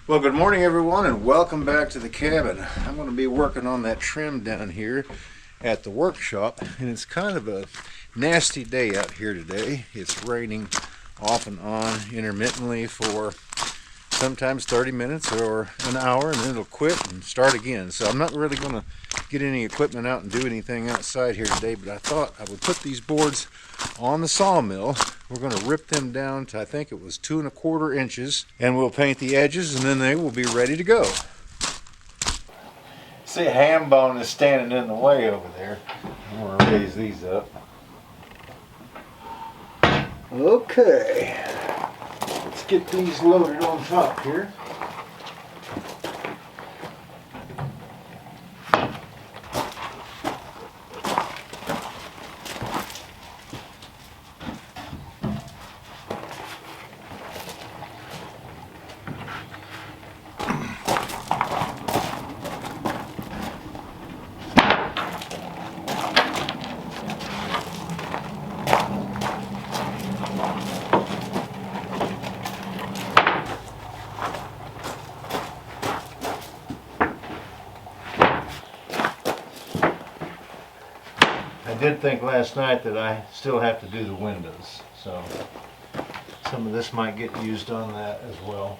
Well, good morning everyone and welcome back to the cabin. I'm going to be working on that trim down here at the workshop, and it's kind of a nasty day out here today. It's raining off and on intermittently for sometimes 30 minutes or an hour, and then it'll quit and start again. So I'm not really going to get any equipment out and do anything outside here today, but I thought I would put these boards on the sawmill. We're going to rip them down to, I think it was 2 1/4 inches, and we'll paint the edges, and then they will be ready to go. See, a ham bone is standing in the way over there. I'm going to raise these up. Okay, let's get these loaded on top here. I did think last night that I still have to do the windows, so some of this might get used on that as well.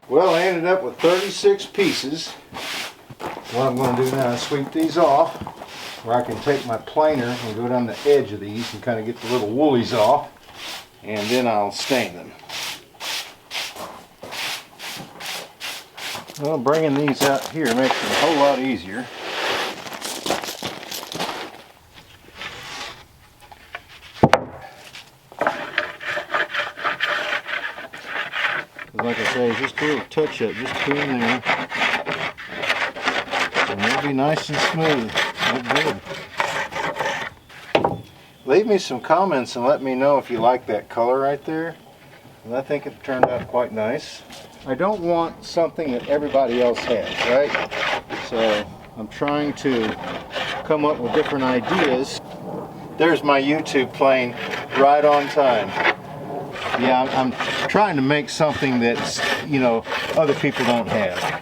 Well, I ended up with 36 pieces. What I'm going to do now is sweep these off, where I can take my planer and go down the edge of these and kind of get the little woolies off, and then I'll stain them. Well, bringing these out here makes it a whole lot easier. Like I say, just a little touch up, just here and there, and it'll be nice and smooth. Look good. Leave me some comments and let me know if you like that color right there. And I think it turned out quite nice. I don't want something that everybody else has, right? So I'm trying to come up with different ideas. There's my YouTube playing right on time. Yeah, I'm trying to make something that's, you know, other people don't have.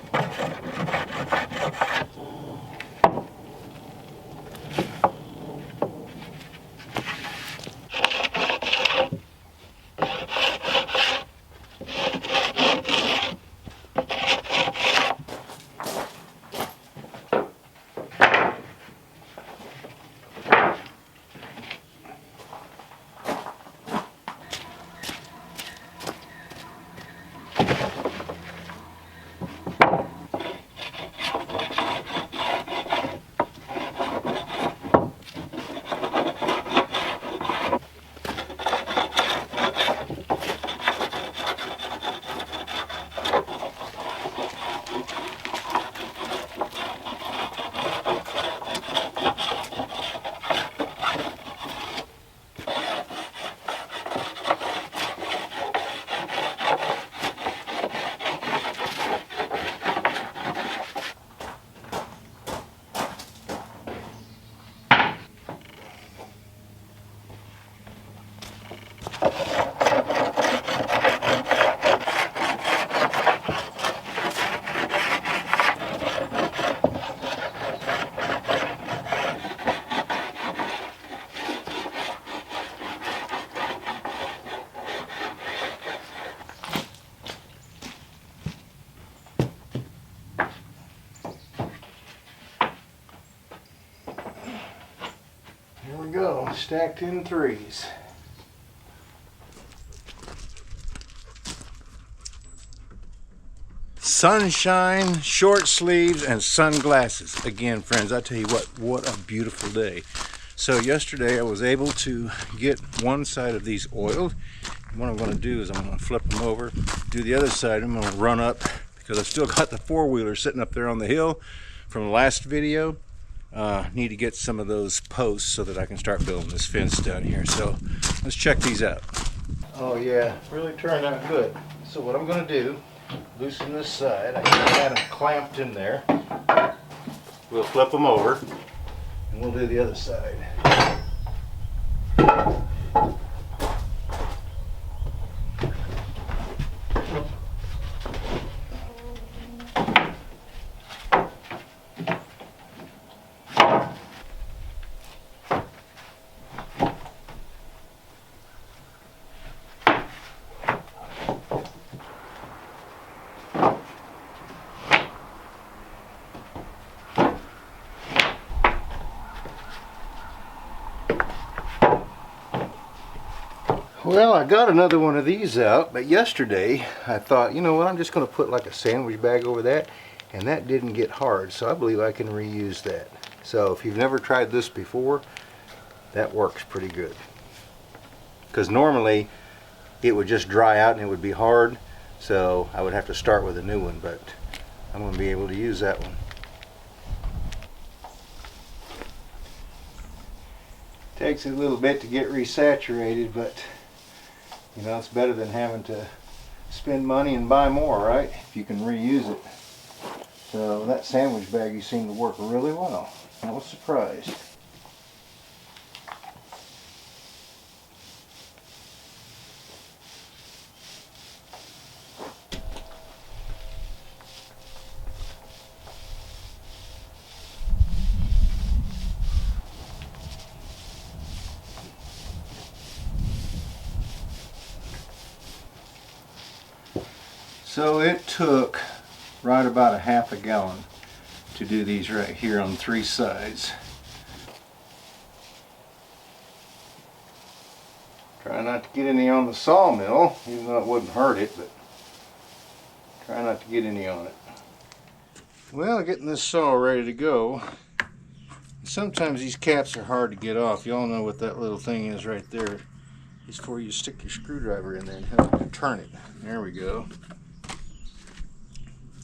stacked in threes. Sunshine, short sleeves, and sunglasses. Again, friends, I tell you what a beautiful day. So yesterday I was able to get one side of these oiled. What I'm going to do is I'm going to flip them over, do the other side. I'm going to run up because I've still got the four-wheeler sitting up there on the hill from the last video. Need to get some of those posts so that I can start building this fence down here. So let's check these out. Oh yeah, really turned out good. So what I'm going to do, loosen this side. I had them clamped in there. We'll flip them over and we'll do the other side. Well, I got another one of these out, but yesterday I thought, you know what, I'm just going to put like a sandwich bag over that, and that didn't get hard, so I believe I can reuse that. So if you've never tried this before, that works pretty good. Because normally it would just dry out and it would be hard, so I would have to start with a new one, but I'm going to be able to use that one. Takes a little bit to get resaturated, but you know, it's better than having to spend money and buy more, right? If you can reuse it. So that sandwich baggie seemed to work really well. I was surprised. So it took right about a half a gallon to do these right here on three sides. Try not to get any on the sawmill, even though it wouldn't hurt it, but try not to get any on it. Well, getting this saw ready to go. Sometimes these caps are hard to get off. You all know what that little thing is right there. It's for you to stick your screwdriver in there and help you turn it. There we go.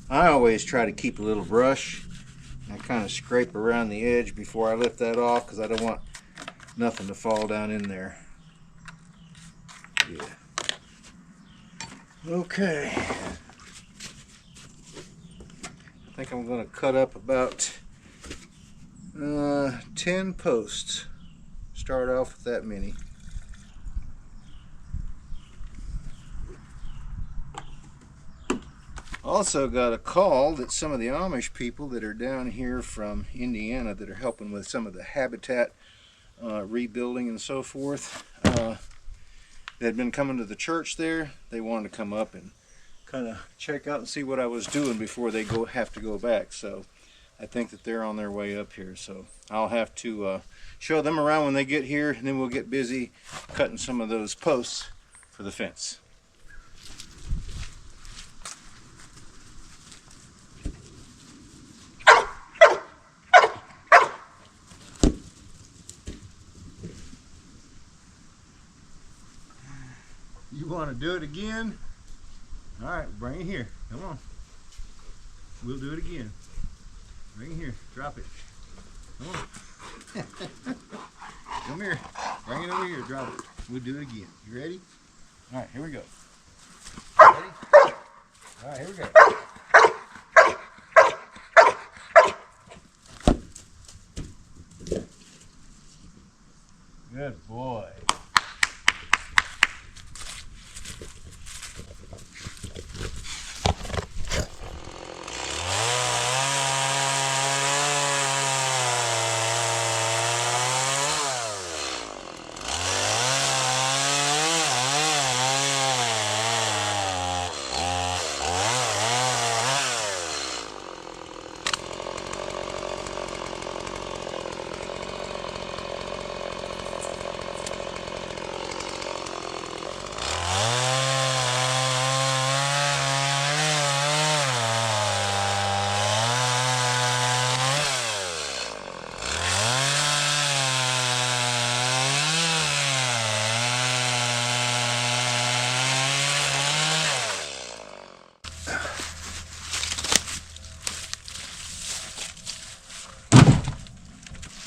I always try to keep a little brush. I kind of scrape around the edge before I lift that off because I don't want nothing to fall down in there. Yeah. Okay. I think I'm going to cut up about 10 posts. Start off with that many. Also got a call that some of the Amish people that are down here from Indiana that are helping with some of the habitat rebuilding and so forth, that had been coming to the church there. They wanted to come up and kind of check out and see what I was doing before they have to go back. So I think that they're on their way up here. So I'll have to show them around when they get here, and then we'll get busy cutting some of those posts for the fence. You want to do it again? All right, bring it here. Come on. We'll do it again. Bring it here. Drop it. Come on. Come here. Bring it over here. Drop it. We'll do it again. You ready? All right, here we go. Ready? All right, here we go. Good boy.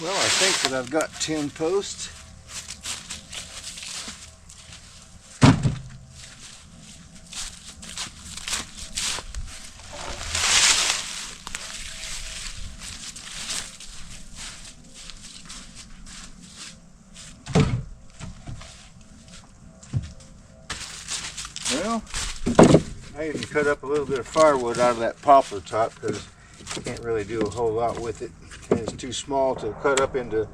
Well, I think that I've got 10 posts. Well, I even cut up a little bit of firewood out of that poplar top because you can't really do a whole lot with it. And it's too small to cut up into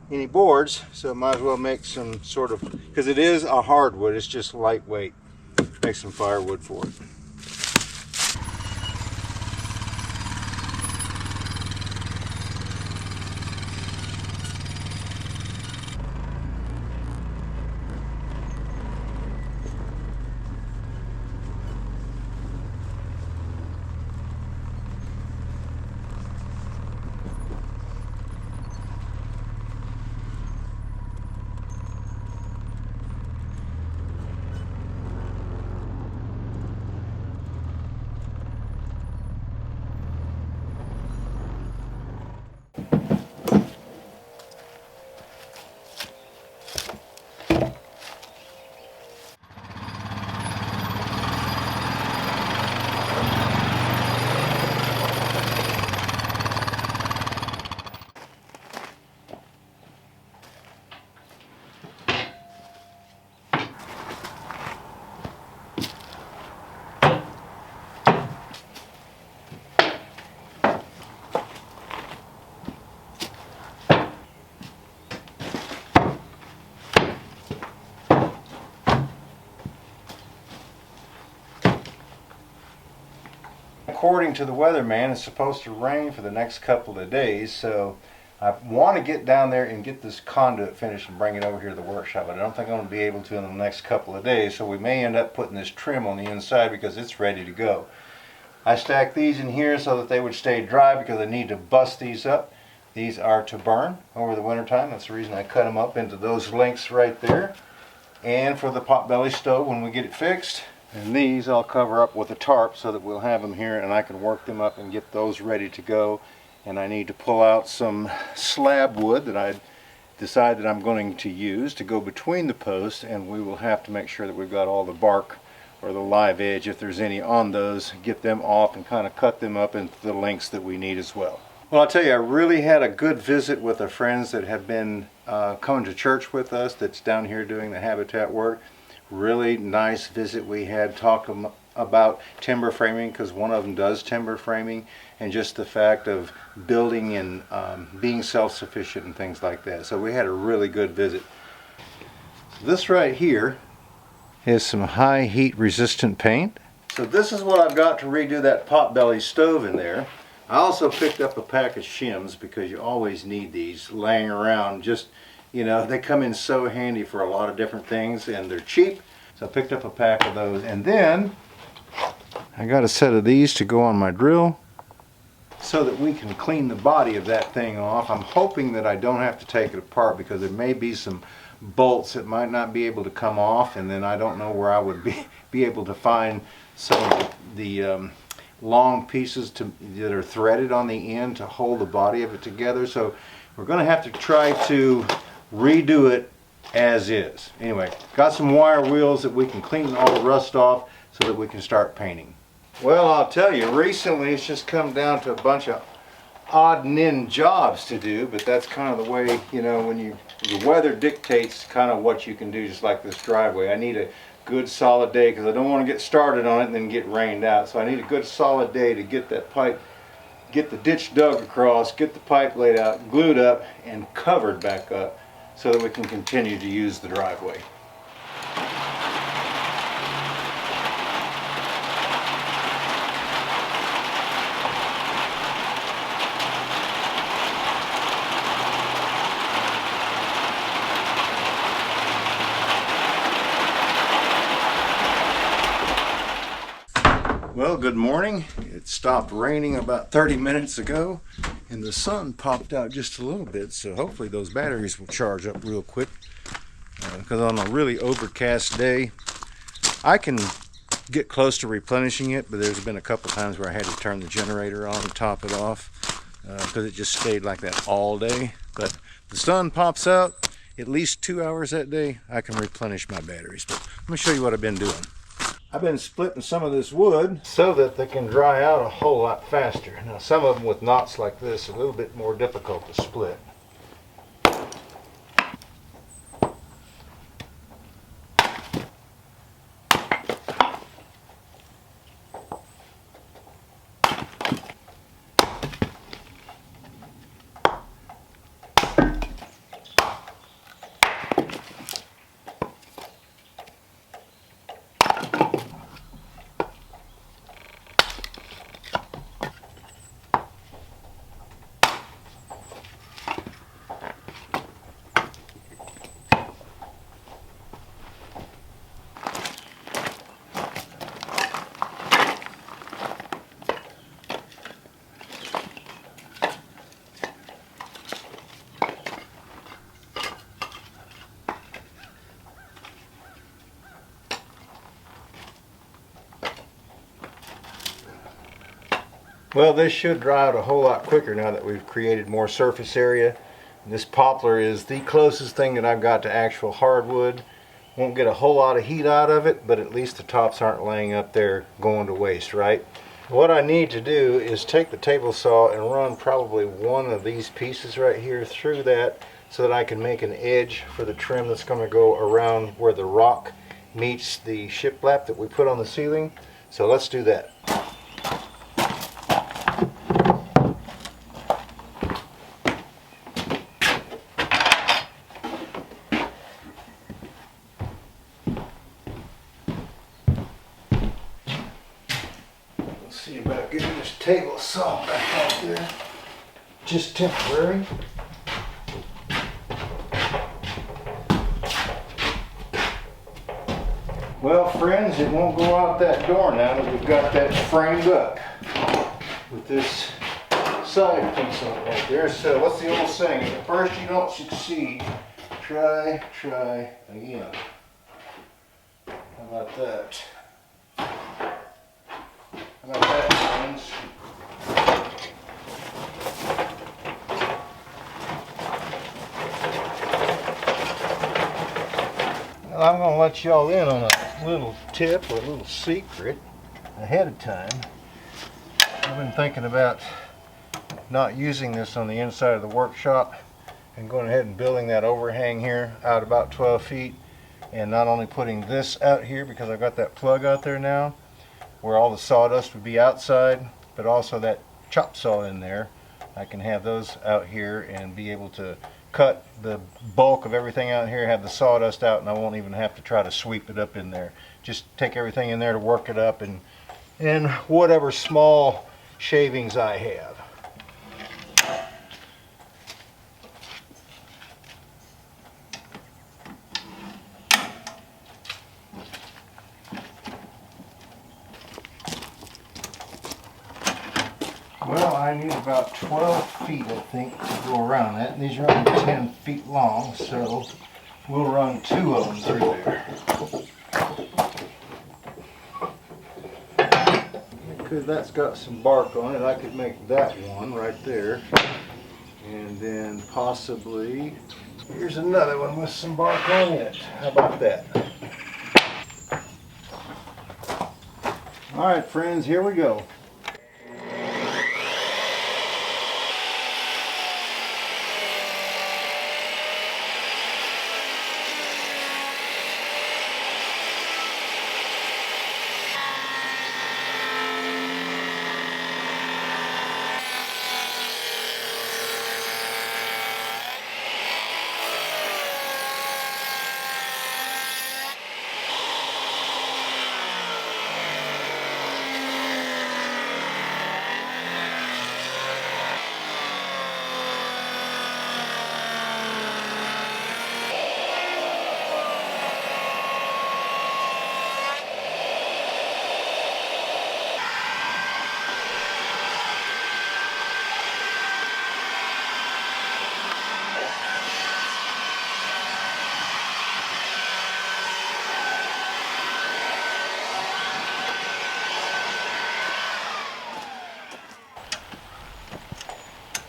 any boards, so might as well make some sort of, because it is a hardwood, it's just lightweight. Make some firewood for it. According to the weatherman, it's supposed to rain for the next couple of days, so I want to get down there and get this conduit finished and bring it over here to the workshop, but I don't think I'm going to be able to in the next couple of days, so we may end up putting this trim on the inside because it's ready to go. I stacked these in here so that they would stay dry because I need to bust these up. These are to burn over the winter time. That's the reason I cut them up into those lengths right there. And for the potbelly stove when we get it fixed. And these I'll cover up with a tarp so that we'll have them here and I can work them up and get those ready to go. And I need to pull out some slab wood that I decided I'm going to use to go between the posts, and we will have to make sure that we've got all the bark or the live edge, if there's any on those, get them off and kind of cut them up into the lengths that we need as well. Well, I'll tell you, I really had a good visit with the friends that have been coming to church with us that's down here doing the habitat work. Really nice visit we had, talked about timber framing because one of them does timber framing, and just the fact of building and being self-sufficient and things like that. So we had a really good visit. This right here is some high heat resistant paint. So this is what I've got to redo that potbelly stove in there. I also picked up a pack of shims because you always need these laying around. Just, you know, they come in so handy for a lot of different things and they're cheap. So I picked up a pack of those, and then I got a set of these to go on my drill so that we can clean the body of that thing off. I'm hoping that I don't have to take it apart because there may be some bolts that might not be able to come off, and then I don't know where I would be able to find some of the long pieces that are threaded on the end to hold the body of it together. So we're going to have to try to redo it as is. Anyway, got some wire wheels that we can clean all the rust off so that we can start painting. Well, I'll tell you, recently it's just come down to a bunch of odd and end jobs to do, but that's kind of the way, you know, when the weather dictates kind of what you can do, just like this driveway. I need a good solid day because I don't want to get started on it and then get rained out. So I need a good solid day to get that pipe, get the ditch dug across, get the pipe laid out, glued up, and covered back up so that we can continue to use the driveway. Well, good morning. It stopped raining about 30 minutes ago and the sun popped out just a little bit, so hopefully those batteries will charge up real quick, because on a really overcast day I can get close to replenishing it, but there's been a couple times where I had to turn the generator on and top it off. because it just stayed like that all day. But the sun pops out at least 2 hours that day, I can replenish my batteries. But let me show you what I've been doing. I've been splitting some of this wood so that they can dry out a whole lot faster. Now some of them with knots like this are a little bit more difficult to split. Well, this should dry out a whole lot quicker now that we've created more surface area. This poplar is the closest thing that I've got to actual hardwood. Won't get a whole lot of heat out of it, but at least the tops aren't laying up there going to waste, right? What I need to do is take the table saw and run probably one of these pieces right here through that so that I can make an edge for the trim that's going to go around where the rock meets the shiplap that we put on the ceiling. So let's do that. See about getting this table saw back out there. Just temporary. Well, friends, it won't go out that door now that we've got that framed up with this side piece on it right there. So what's the old saying? If at first you don't succeed, try again. How about that? How about that, friends? Well, I'm going to let y'all in on a little tip or a little secret ahead of time. I've been thinking about not using this on the inside of the workshop and going ahead and building that overhang here out about 12 feet, and not only putting this out here because I've got that plug out there now where all the sawdust would be outside, but also that chop saw in there. I can have those out here and be able to cut the bulk of everything out here, have the sawdust out, and I won't even have to try to sweep it up in there. Just take everything in there to work it up and whatever small shavings I have. Well, I need about 12 feet, I think, to go around that. And these are only 10 feet long, so we'll run 2 of them through there. Because that's got some bark on it, I could make that one right there. And then possibly, here's another one with some bark on it. How about that? All right, friends, here we go.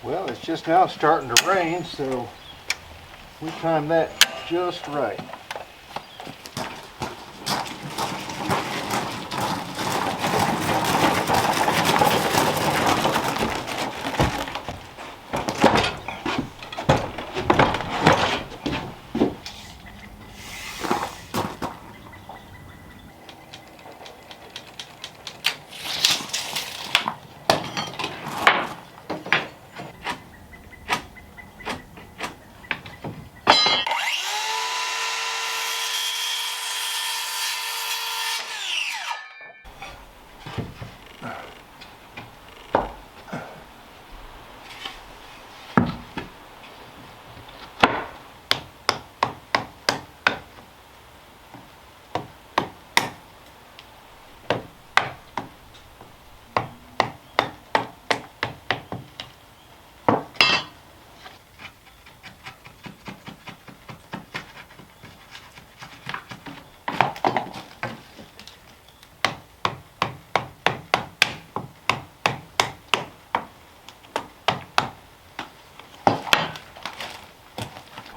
Well, it's just now starting to rain, so we timed that just right.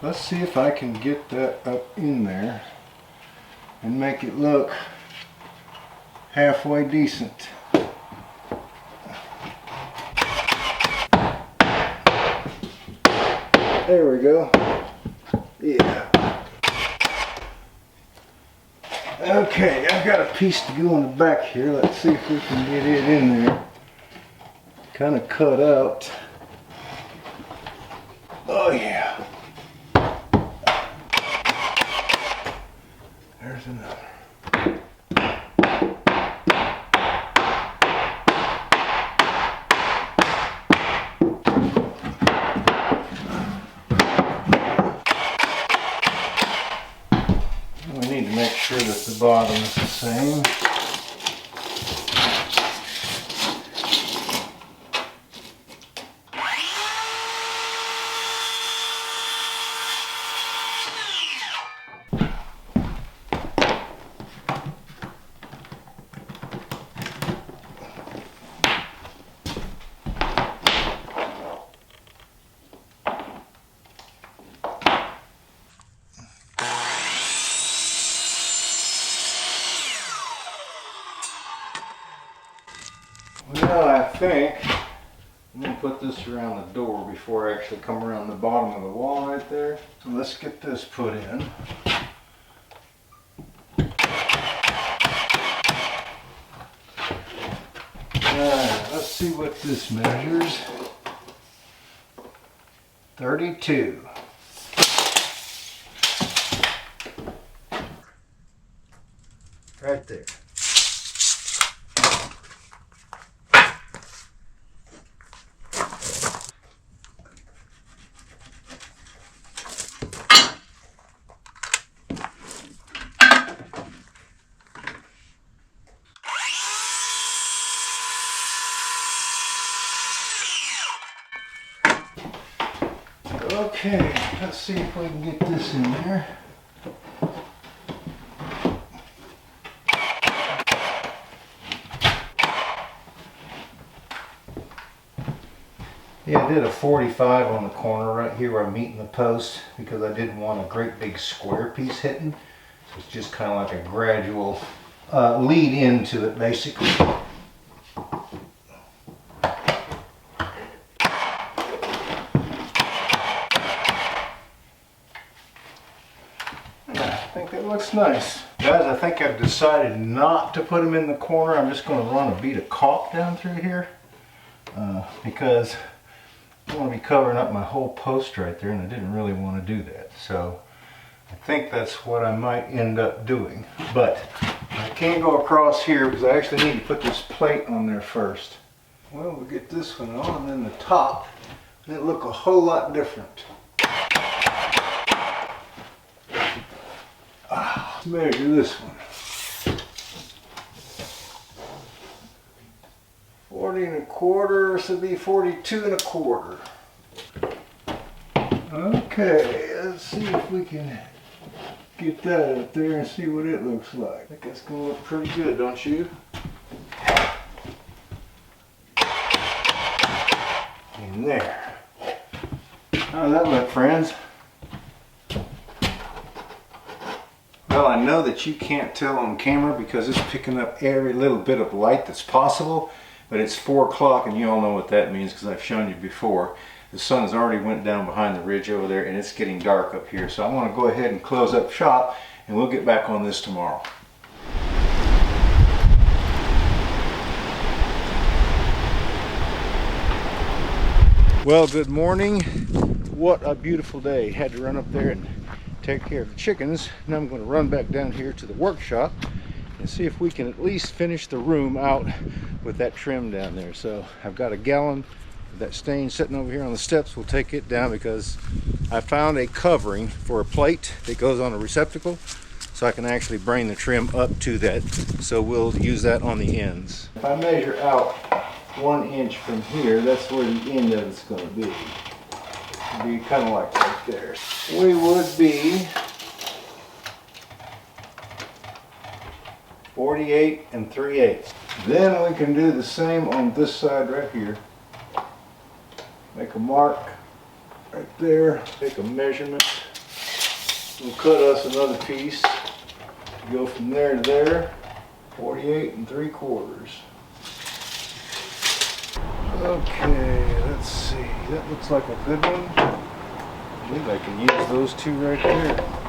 Let's see if I can get that up in there and make it look halfway decent. There we go. Yeah. Okay, I've got a piece to go in the back here. Let's see if we can get it in there. Kind of cut out. Oh yeah. There's another. We need to make sure that the bottom is the same. Well, I think I'm going to put this around the door before I actually come around the bottom of the wall right there. So let's get this put in. Alright, let's see what this measures. 32. Right there. Okay, let's see if we can get this in there. Yeah, I did a 45 on the corner right here where I'm meeting the post because I didn't want a great big square piece hitting. So it's just kind of like a gradual lead into it basically. I think that looks nice. Guys, I think I've decided not to put them in the corner. I'm just going to run a bead of caulk down through here because I want to be covering up my whole post right there, and I didn't really want to do that. So I think that's what I might end up doing. But I can't go across here because I actually need to put this plate on there first. Well, we'll get this one on, and then the top, and it'll look a whole lot different. Let's measure this one. 40 1/4, so it'll be 42 1/4. Okay, let's see if we can get that up there and see what it looks like. I think that's going to look pretty good, don't you? In there. How that went, friends? Well, I know that you can't tell on camera because it's picking up every little bit of light that's possible, but it's 4 o'clock and you all know what that means because I've shown you before. The sun has already went down behind the ridge over there and it's getting dark up here. So I'm going to go ahead and close up shop and we'll get back on this tomorrow. Well, good morning. What a beautiful day. Had to run up there and take care of the chickens. Now I'm going to run back down here to the workshop and see if we can at least finish the room out with that trim down there. So I've got a gallon of that stain sitting over here on the steps. We'll take it down because I found a covering for a plate that goes on a receptacle so I can actually bring the trim up to that. So we'll use that on the ends. If I measure out 1 inch from here, that's where the end of it's going to be. It'll be kind of like right there. We would be 48 3/8. Then we can do the same on this side right here. Make a mark right there. Take a measurement. We'll cut us another piece. Go from there to there. 48 3/4. Okay, let's see. That looks like a good one. I believe I can use those two right there.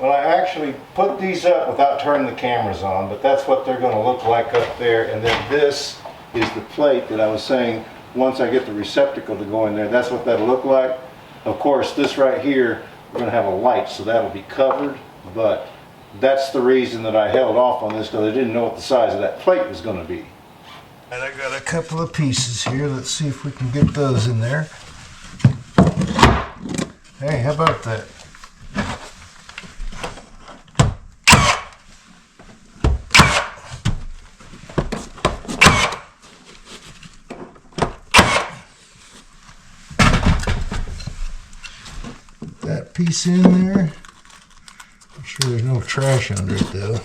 Well, I actually put these up without turning the cameras on, but that's what they're going to look like up there. And then this is the plate that I was saying, once I get the receptacle to go in there, that's what that'll look like. Of course, this right here, we're going to have a light, so that'll be covered. But that's the reason that I held off on this, because I didn't know what the size of that plate was going to be. And I got a couple of pieces here. Let's see if we can get those in there. Hey, how about that? That piece in there. I'm sure there's no trash under it though.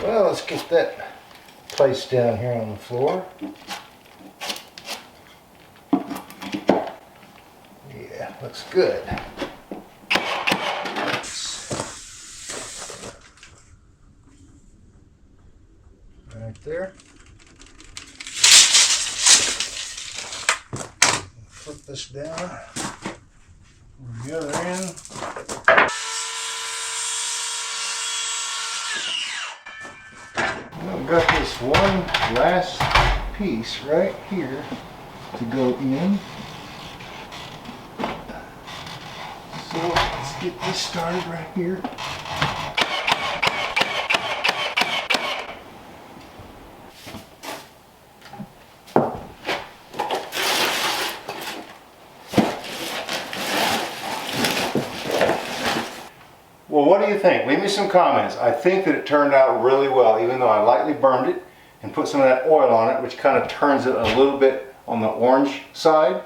Well, let's get that placed down here on the floor. Yeah, looks good. Right there. Flip this down on the other end. I've got this one last piece right here to go in. So let's get this started right here. Well, what do you think? Leave me some comments. I think that it turned out really well, even though I lightly burned it and put some of that oil on it, which kind of turns it a little bit on the orange side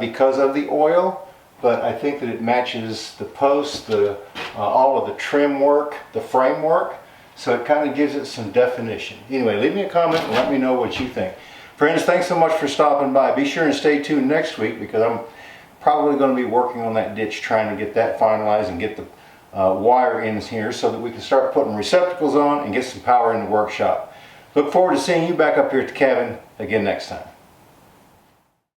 because of the oil. But I think that it matches the post, all of the trim work, the framework, so it kind of gives it some definition. Anyway, leave me a comment and let me know what you think. Friends, thanks so much for stopping by. Be sure and stay tuned next week because I'm probably going to be working on that ditch, trying to get that finalized and get the wire ends here so that we can start putting receptacles on and get some power in the workshop. Look forward to seeing you back up here at the cabin again next time.